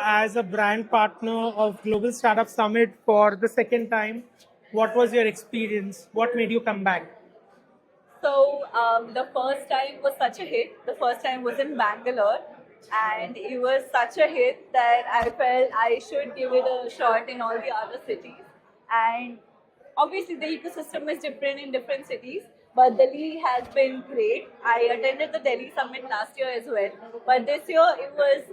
As a brand partner of Global Startup Summit for the second time, what was your experience? What made you come back? So the first time was such a hit. The first time was in Bangalore, and it was such a hit that I felt I should give it a shot in all the other cities. And obviously, the ecosystem is different in different cities, but Delhi has been great. I attended the Delhi summit last year as well, but this year it was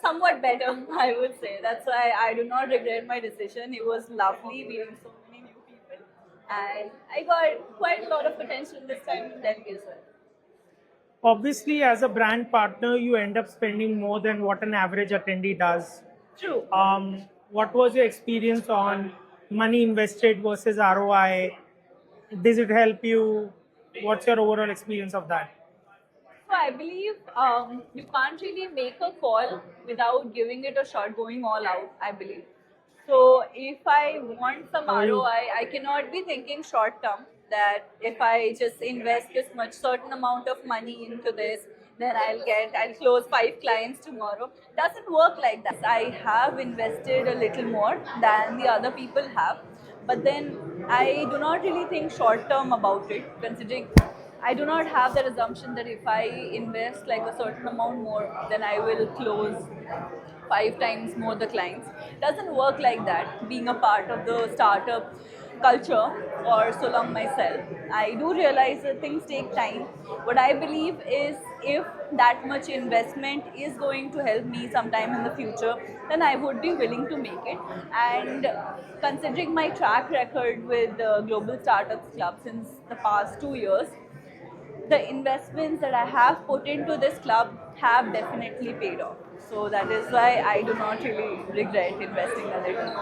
somewhat better, I would say. That's why I do not regret my decision. It was lovely meeting so many new people, and I got quite a lot of potential this time in Delhi as well. Obviously, as a brand partner, you end up spending more than what an average attendee does. True. What was your experience on money invested versus ROI? Does it help you? What's your overall experience of that? So I believe you can't really make a call without giving it a shot, going all out, I believe. So if I want some How are you? ROI, I cannot be thinking short term that if I just invest this much certain amount of money into this, then I'll close 5 clients tomorrow. Doesn't work like that. I have invested a little more than the other people have, but then I do not really think short term about it, considering I do not have that assumption that if I invest like a certain amount more, then I will close 5 times more the clients. Doesn't work like that. Being a part of the startup culture for so long myself, I do realize that things take time. What I believe is if that much investment is going to help me sometime in the future, then I would be willing to make it. And considering my track record with the Global Startups Club since the past 2 years, the investments that I have put into this club have definitely paid off. So that is why I do not really regret investing a little.